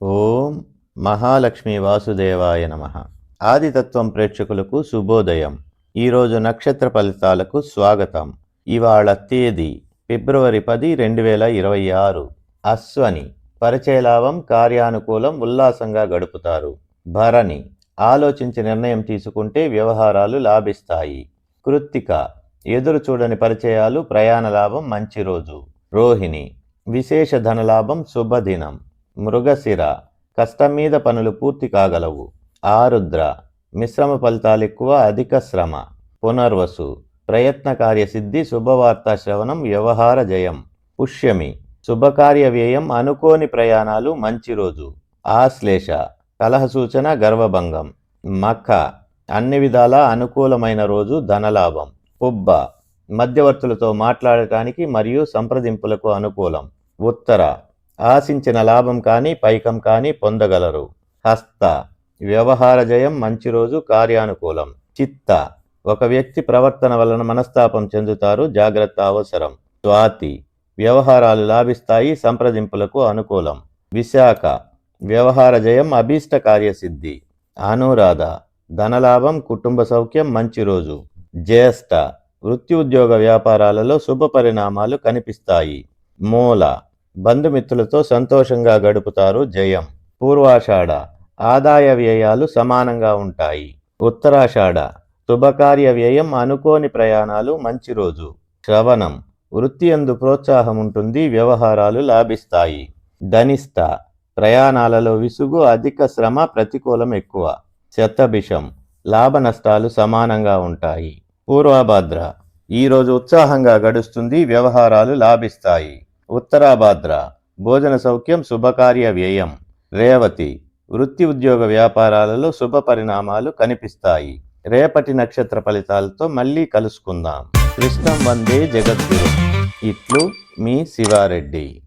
ఓం మహాలక్ష్మి వాసుదేవాయ నమః. ఆదితత్వం ప్రేక్షకులకు శుభోదయం. ఈరోజు నక్షత్ర ఫలితాలకు స్వాగతం. ఇవాళ తేదీ ఫిబ్రవరి 10, 2026. అశ్వని పరిచయ లాభం, కార్యానుకూలం, ఉల్లాసంగా గడుపుతారు. భరణి ఆలోచించి నిర్ణయం తీసుకుంటే వ్యవహారాలు లాభిస్తాయి. కృత్తిక ఎదురు చూడని పరిచయాలు, ప్రయాణ లాభం, మంచి రోజు. రోహిణి విశేష ధనలాభం, శుభదినం. మృగశిర కష్టం మీద పనులు పూర్తి కాగలవు. ఆరుద్ర మిశ్రమ ఫలితాలు ఎక్కువ, అధిక శ్రమ. పునర్వసు ప్రయత్న కార్యసిద్ధి, శుభవార్త శ్రవణం, వ్యవహార జయం. పుష్యమి శుభకార్య వ్యయం, అనుకోని ప్రయాణాలు, మంచి రోజు. ఆశ్లేష కలహ సూచన, గర్వభంగం. మఖ అన్ని విధాలా అనుకూలమైన రోజు, ధనలాభం. పుబ్బ మధ్యవర్తులతో మాట్లాడటానికి మరియు సంప్రదింపులకు అనుకూలం. ఉత్తర ఆశించిన లాభం కానీ పైకం కానీ పొందగలరు. హస్త వ్యవహార జయం, మంచి రోజు, కార్యానుకూలం. చిత్త ఒక వ్యక్తి ప్రవర్తన వలన మనస్తాపం చెందుతారు, జాగ్రత్త అవసరం. స్వాతి వ్యవహారాలు లాభిస్తాయి, సంప్రదింపులకు అనుకూలం. విశాఖ వ్యవహార జయం, అభీష్ట కార్యసిద్ధి. అనురాధ ధనలాభం, కుటుంబ సౌఖ్యం, మంచి రోజు. జ్యేష్ఠ వృత్తి ఉద్యోగ వ్యాపారాలలో శుభ పరిణామాలు కనిపిస్తాయి. మూల బంధుమిత్రులతో సంతోషంగా గడుపుతారు, జయం. పూర్వాషాఢ ఆదాయ వ్యయాలు సమానంగా ఉంటాయి. ఉత్తరాషాఢ శుభకార్య వ్యయం, అనుకోని ప్రయాణాలు, మంచి రోజు. శ్రవణం వృత్తి యందు ప్రోత్సాహం ఉంటుంది, వ్యవహారాలు లాభిస్తాయి. ధనిష్ట ప్రయాణాలలో విసుగు, అధిక శ్రమ, ప్రతికూలం ఎక్కువ. శతభిషం లాభ నష్టాలు సమానంగా ఉంటాయి. పూర్వభద్ర ఈరోజు ఉత్సాహంగా గడుస్తుంది, వ్యవహారాలు లాభిస్తాయి. ఉత్తరాభాద్ర భోజన సౌఖ్యం, శుభకార్య వ్యయం. రేవతి వృత్తి ఉద్యోగ వ్యాపారాలలో శుభ పరిణామాలు కనిపిస్తాయి. రేపటి నక్షత్ర ఫలితాలతో మళ్ళీ కలుసుకుందాం. కృష్ణం వందే జగద్గురు. ఇట్లు మీ శివారెడ్డి.